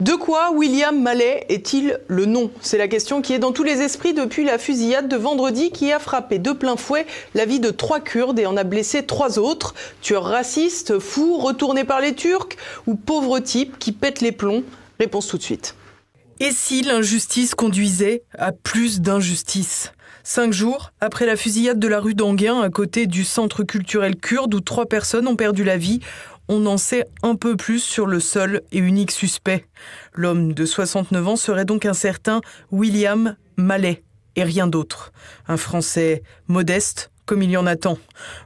De quoi William Mallet est-il le nom? C'est la question qui est dans tous les esprits depuis la fusillade de vendredi qui a frappé de plein fouet la vie de 3 Kurdes et en a blessé 3 autres. Tueurs racistes, fous, retournés par les Turcs ou pauvres types qui pètent les plombs? Réponse tout de suite. Et si l'injustice conduisait à plus d'injustice? 5 jours après la fusillade de la rue d'Enghien à côté du centre culturel kurde où 3 personnes ont perdu la vie, on en sait un peu plus sur le seul et unique suspect. L'homme de 69 ans serait donc un certain William Mallet et rien d'autre. Un Français modeste, comme il y en a tant.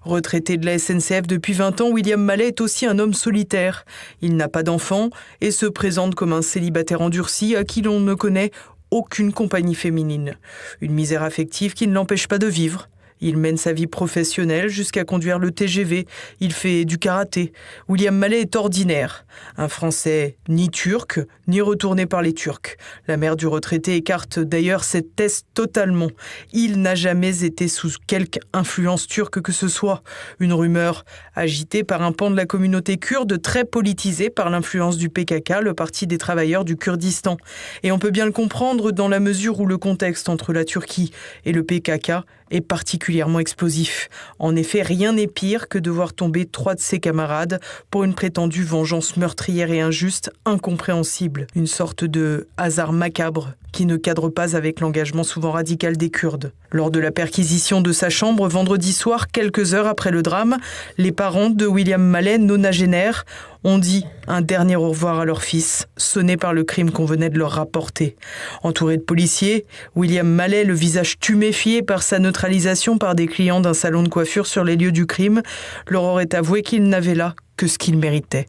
Retraité de la SNCF depuis 20 ans, William Mallet est aussi un homme solitaire. Il n'a pas d'enfant et se présente comme un célibataire endurci à qui l'on ne connaît aucune compagnie féminine. Une misère affective qui ne l'empêche pas de vivre. Il mène sa vie professionnelle jusqu'à conduire le TGV. Il fait du karaté. William Mallet est ordinaire. Un Français ni turc, ni retourné par les Turcs. La mère du retraité écarte d'ailleurs cette thèse totalement. Il n'a jamais été sous quelque influence turque que ce soit. Une rumeur agitée par un pan de la communauté kurde très politisée par l'influence du PKK, le Parti des travailleurs du Kurdistan. Et on peut bien le comprendre dans la mesure où le contexte entre la Turquie et le PKK est particulièrement explosif. En effet, rien n'est pire que de voir tomber 3 de ses camarades pour une prétendue vengeance meurtrière et injuste, incompréhensible. Une sorte de hasard macabre qui ne cadre pas avec l'engagement souvent radical des Kurdes. Lors de la perquisition de sa chambre vendredi soir, quelques heures après le drame, les parents de William Mallet, nonagénaires, ont dit un dernier au revoir à leur fils, sonné par le crime qu'on venait de leur rapporter. Entouré de policiers, William Mallet, le visage tuméfié par sa neutralisation par des clients d'un salon de coiffure sur les lieux du crime, leur aurait avoué qu'il n'avait là que ce qu'il méritait.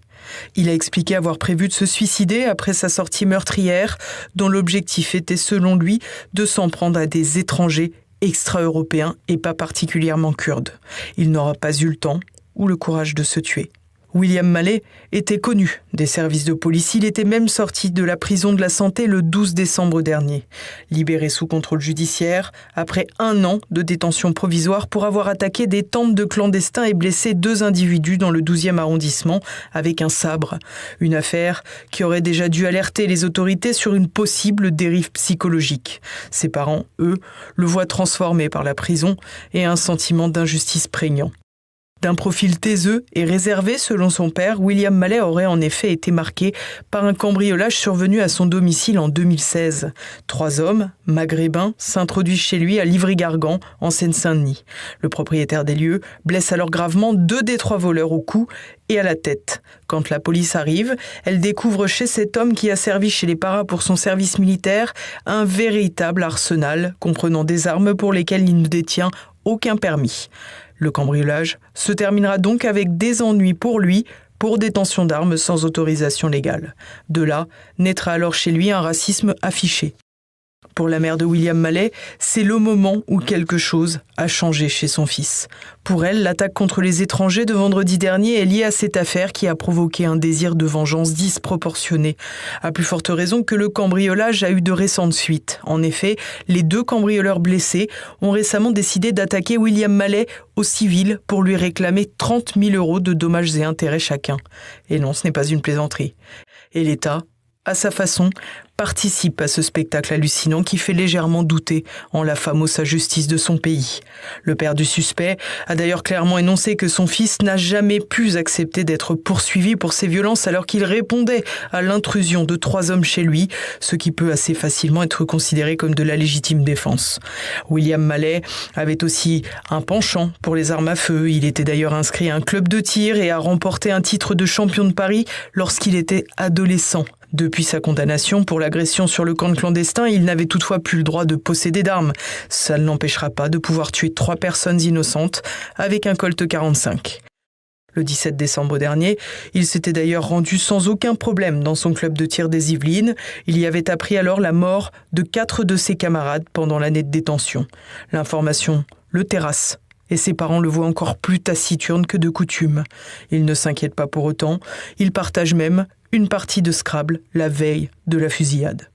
Il a expliqué avoir prévu de se suicider après sa sortie meurtrière, dont l'objectif était, selon lui, de s'en prendre à des étrangers extra-européens et pas particulièrement kurdes. Il n'aura pas eu le temps ou le courage de se tuer. William Mallet était connu des services de police. Il était même sorti de la prison de la Santé le 12 décembre dernier. Libéré sous contrôle judiciaire, après 1 an de détention provisoire pour avoir attaqué des tentes de clandestins et blessé 2 individus dans le 12e arrondissement avec un sabre. Une affaire qui aurait déjà dû alerter les autorités sur une possible dérive psychologique. Ses parents, eux, le voient transformé par la prison et un sentiment d'injustice prégnant. D'un profil taiseux et réservé selon son père, William Mallet aurait en effet été marqué par un cambriolage survenu à son domicile en 2016. 3 hommes, maghrébins, s'introduisent chez lui à Livry-Gargan, en Seine-Saint-Denis. Le propriétaire des lieux blesse alors gravement 2 des 3 voleurs au cou et à la tête. Quand la police arrive, elle découvre chez cet homme qui a servi chez les paras pour son service militaire un véritable arsenal comprenant des armes pour lesquelles il ne détient aucun permis. Le cambriolage se terminera donc avec des ennuis pour lui pour détention d'armes sans autorisation légale. De là naîtra alors chez lui un racisme affiché. Pour la mère de William Mallet, c'est le moment où quelque chose a changé chez son fils. Pour elle, l'attaque contre les étrangers de vendredi dernier est liée à cette affaire qui a provoqué un désir de vengeance disproportionné. À plus forte raison que le cambriolage a eu de récentes suites. En effet, les 2 cambrioleurs blessés ont récemment décidé d'attaquer William Mallet au civil pour lui réclamer 30 000 € de dommages et intérêts chacun. Et non, ce n'est pas une plaisanterie. Et l'État, à sa façon, participe à ce spectacle hallucinant qui fait légèrement douter en la fameuse justice de son pays. Le père du suspect a d'ailleurs clairement énoncé que son fils n'a jamais pu accepter d'être poursuivi pour ces violences alors qu'il répondait à l'intrusion de 3 hommes chez lui, ce qui peut assez facilement être considéré comme de la légitime défense. William Mallet avait aussi un penchant pour les armes à feu. Il était d'ailleurs inscrit à un club de tir et a remporté un titre de champion de Paris lorsqu'il était adolescent. Depuis sa condamnation pour l'agression sur le camp de clandestins, il n'avait toutefois plus le droit de posséder d'armes. Ça ne l'empêchera pas de pouvoir tuer 3 personnes innocentes avec un Colt 45. Le 17 décembre dernier, il s'était d'ailleurs rendu sans aucun problème dans son club de tir des Yvelines. Il y avait appris alors la mort de 4 de ses camarades pendant l'année de détention. L'information le terrasse et ses parents le voient encore plus taciturne que de coutume. Il ne s'inquiète pas pour autant, il partage même une partie de Scrabble la veille de la fusillade.